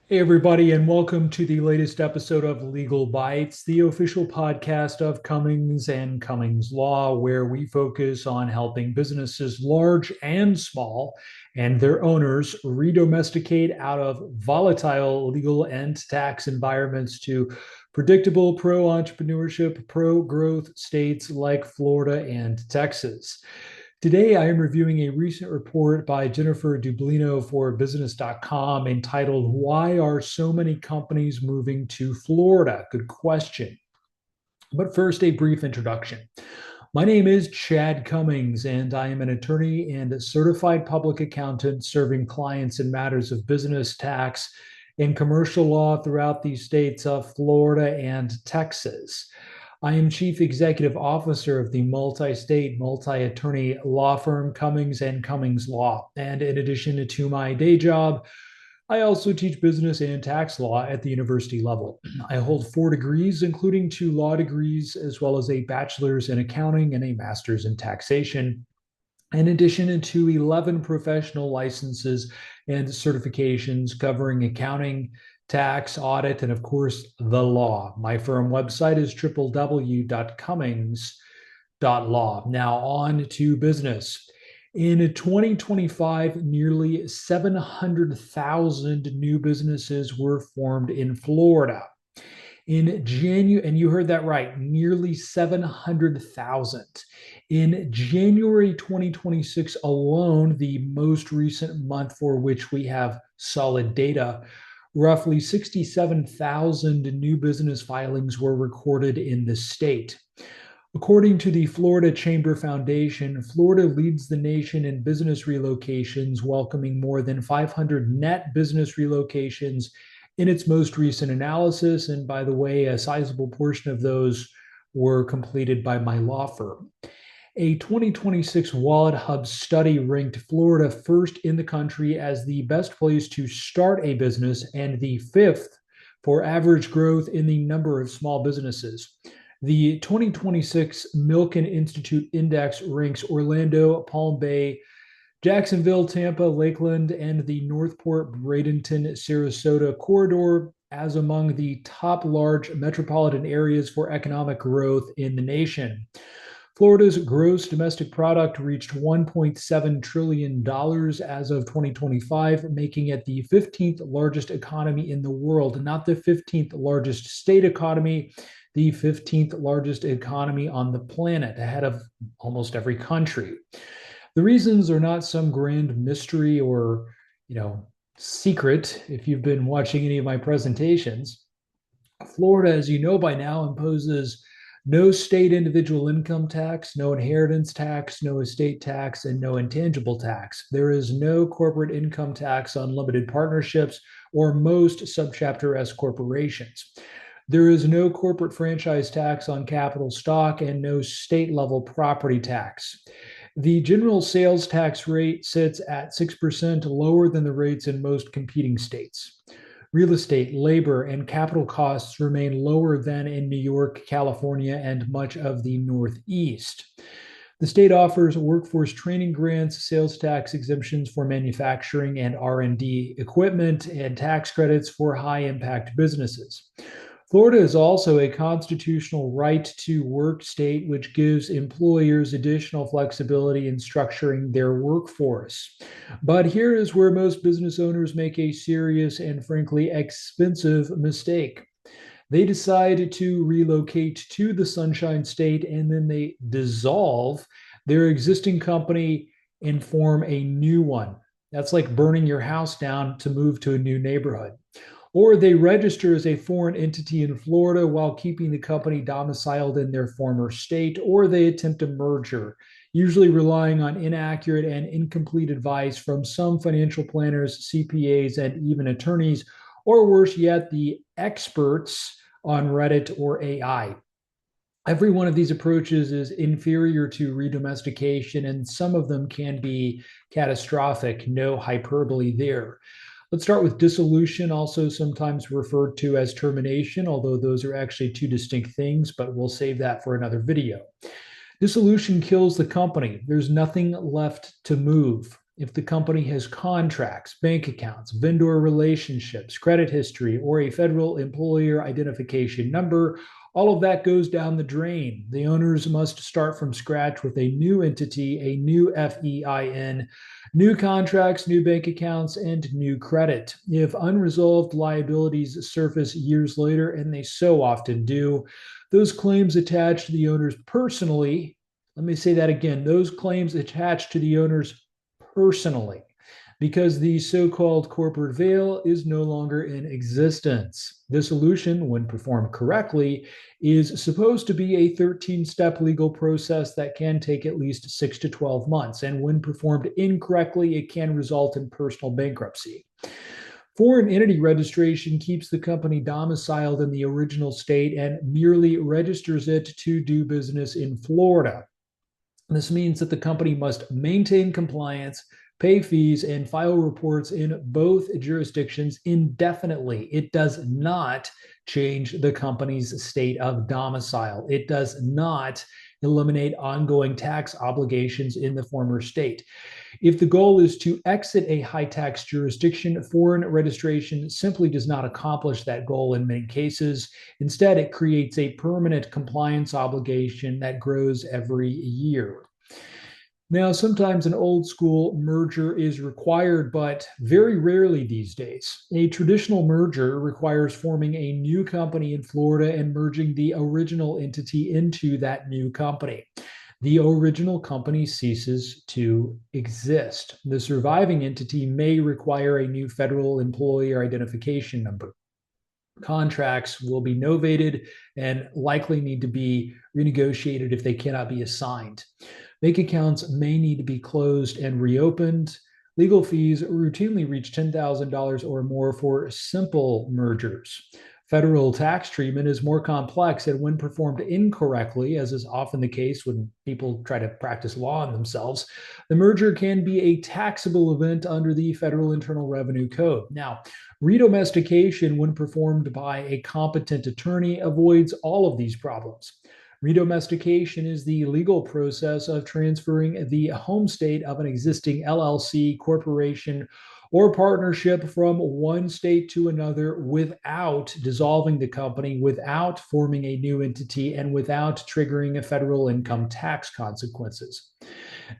Hey, everybody, and welcome to the latest episode of Legal Bites, the official podcast of Cummings and Cummings Law, where we focus on helping businesses large and small and their owners redomesticate out of volatile legal and tax environments to predictable pro entrepreneurship, pro growth states like Florida and Texas. Today, I am reviewing a recent report by Jennifer Dublino for Business.com entitled, Why Are So Many Companies Moving to Florida? Good question. But first, a brief introduction. My name is Chad Cummings, and I am an attorney and a certified public accountant serving clients in matters of business, tax, and commercial law throughout the states of Florida and Texas. I am Chief Executive Officer of the multi-state, multi-attorney law firm Cummings and Cummings Law. And in addition to my day job, I also teach business and tax law at the university level. I hold 4 degrees, including 2 law degrees, as well as a bachelor's in accounting and a master's in taxation, in addition to 11 professional licenses and certifications covering accounting, tax, audit, and of course, the law. My firm website is www.cummings.law. Now, on to business. In 2025, nearly 700,000 new businesses were formed in Florida. In January, and you heard that right, nearly 700,000. In January 2026 alone, the most recent month for which we have solid data, roughly 67,000 new business filings were recorded in the state. According to the Florida Chamber Foundation, Florida leads the nation in business relocations, welcoming more than 500 net business relocations in its most recent analysis. And by the way, a sizable portion of those were completed by my law firm. A 2026 Wallet Hub study ranked Florida first in the country as the best place to start a business and the fifth for average growth in the number of small businesses. The 2026 Milken Institute Index ranks Orlando, Palm Bay, Jacksonville, Tampa, Lakeland, and the Northport, Bradenton, Sarasota corridor as among the top large metropolitan areas for economic growth in the nation. Florida's gross domestic product reached $1.7 trillion as of 2025, making it the 15th largest economy in the world, not the 15th largest state economy, the 15th largest economy on the planet, ahead of almost every country. The reasons are not some grand mystery or, secret if you've been watching any of my presentations. Florida, as you know by now, imposes no state individual income tax, no inheritance tax, no estate tax, and no intangible tax. There is no corporate income tax on limited partnerships or most subchapter S corporations. There is no corporate franchise tax on capital stock and no state level property tax. The general sales tax rate sits at 6%, lower than the rates in most competing states. Real estate, labor, and capital costs remain lower than in New York, California, and much of the Northeast. The state offers workforce training grants, sales tax exemptions for manufacturing and R&D equipment, and tax credits for high-impact businesses. Florida is also a constitutional right to work state, which gives employers additional flexibility in structuring their workforce. But here is where most business owners make a serious and frankly expensive mistake. They decide to relocate to the Sunshine State and then they dissolve their existing company and form a new one. That's like burning your house down to move to a new neighborhood. Or they register as a foreign entity in Florida while keeping the company domiciled in their former state, or they attempt a merger, usually relying on inaccurate and incomplete advice from some financial planners, CPAs, and even attorneys, or worse yet, the experts on Reddit or AI. Every one of these approaches is inferior to redomestication, and some of them can be catastrophic. No hyperbole there. Let's start with dissolution, also sometimes referred to as termination, although those are actually two distinct things, but we'll save that for another video. Dissolution kills the company. There's nothing left to move. if the company has contracts, bank accounts, vendor relationships, credit history, or a federal employer identification number, all of that goes down the drain. The owners must start from scratch with a new entity, a new FEIN, new contracts, new bank accounts, and new credit. If unresolved liabilities surface years later, and they so often do, those claims attach to the owners personally. Let me say that again. Those claims attach to the owners personally because the so-called corporate veil is no longer in existence. The solution, when performed correctly, is supposed to be a 13-step legal process that can take at least 6 to 12 months. And when performed incorrectly, it can result in personal bankruptcy. Foreign entity registration keeps the company domiciled in the original state and merely registers it to do business in Florida. This means that the company must maintain compliance, pay fees, and file reports in both jurisdictions indefinitely. It does not change the company's state of domicile. It does not eliminate ongoing tax obligations in the former state. If the goal is to exit a high tax jurisdiction, foreign registration simply does not accomplish that goal in many cases. Instead, it creates a permanent compliance obligation that grows every year. Now, sometimes an old school merger is required, but very rarely these days. A traditional merger requires forming a new company in Florida and merging the original entity into that new company. The original company ceases to exist. The surviving entity may require a new federal employer identification number. Contracts will be novated and likely need to be renegotiated if they cannot be assigned. Bank accounts may need to be closed and reopened. Legal fees routinely reach $10,000 or more for simple mergers. Federal tax treatment is more complex, and when performed incorrectly, as is often the case when people try to practice law on themselves, the merger can be a taxable event under the Federal Internal Revenue Code. Now, redomestication, when performed by a competent attorney, avoids all of these problems. Redomestication is the legal process of transferring the home state of an existing LLC, corporation, or partnership from one state to another without dissolving the company, without forming a new entity, and without triggering federal income tax consequences.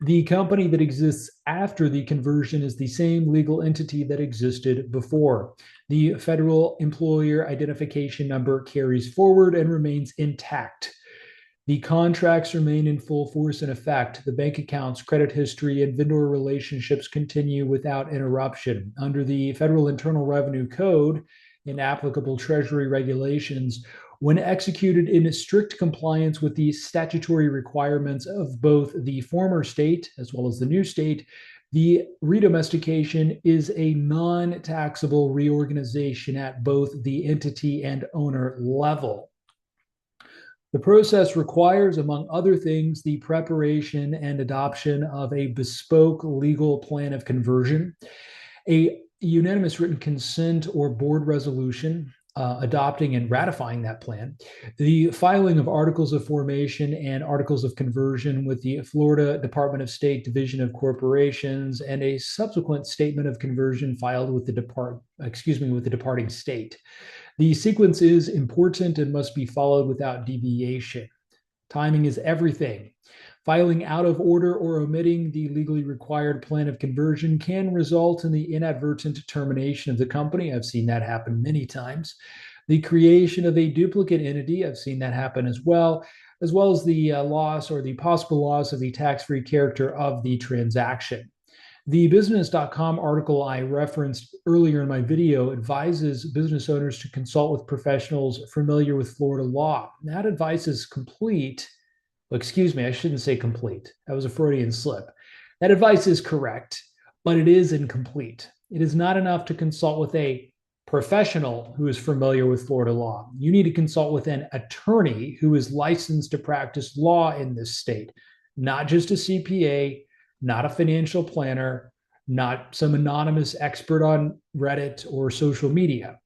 The company that exists after the conversion is the same legal entity that existed before. The federal employer identification number carries forward and remains intact. The contracts remain in full force and effect. The bank accounts, credit history, and vendor relationships continue without interruption. Under the Federal Internal Revenue Code and applicable Treasury regulations, when executed in strict compliance with the statutory requirements of both the former state as well as the new state, the redomestication is a non-taxable reorganization at both the entity and owner level. The process requires, among other things, the preparation and adoption of a bespoke legal plan of conversion, a unanimous written consent or board resolution adopting and ratifying that plan, the filing of articles of formation and articles of conversion with the Florida Department of State Division of Corporations, and a subsequent statement of conversion filed with the departing state. The sequence is important and must be followed without deviation. Timing is everything. Filing out of order or omitting the legally required plan of conversion can result in the inadvertent termination of the company. I've seen that happen many times. The creation of a duplicate entity, I've seen that happen as well as the loss or the possible loss of the tax-free character of the transaction. The business.com article I referenced earlier in my video advises business owners to consult with professionals familiar with Florida law. That advice is complete. Well, excuse me, I shouldn't say complete. That was a Freudian slip. That advice is correct, but it is incomplete. It is not enough to consult with a professional who is familiar with Florida law. You need to consult with an attorney who is licensed to practice law in this state, not just a CPA, not a financial planner, not some anonymous expert on Reddit or social media.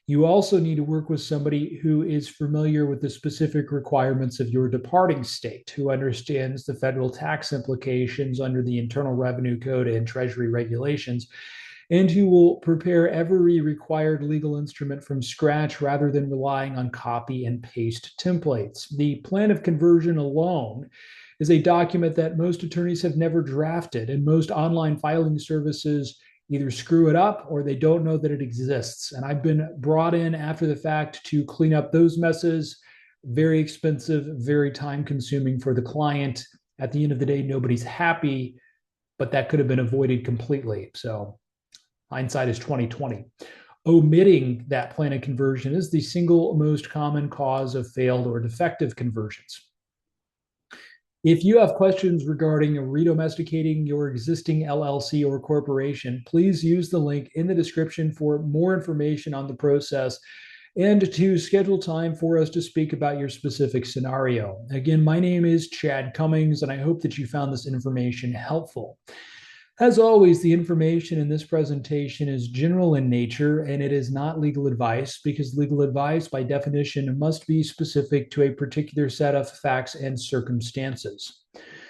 You also need to work with somebody who is familiar with the specific requirements of your departing state, who understands the federal tax implications under the Internal Revenue Code and Treasury regulations, and who will prepare every required legal instrument from scratch rather than relying on copy and paste templates. The plan of conversion alone is a document that most attorneys have never drafted, and most online filing services either screw it up or they don't know that it exists. And I've been brought in after the fact to clean up those messes. Very expensive, very time consuming for the client. At the end of the day, nobody's happy, but that could have been avoided completely. So hindsight is 2020. Omitting that plan of conversion is the single most common cause of failed or defective conversions. If you have questions regarding redomesticating your existing LLC or corporation, please use the link in the description for more information on the process and to schedule time for us to speak about your specific scenario. Again, my name is Chad Cummings, and I hope that you found this information helpful. As always, the information in this presentation is general in nature and it is not legal advice, because legal advice, by definition, must be specific to a particular set of facts and circumstances.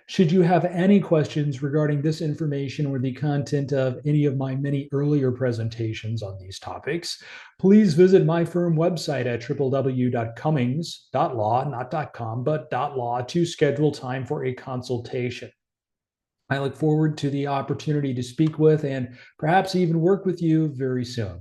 Should you have any questions regarding this information or the content of any of my many earlier presentations on these topics, please visit my firm website at www.cummings.law, not .com, but .law, to schedule time for a consultation. I look forward to the opportunity to speak with and perhaps even work with you very soon.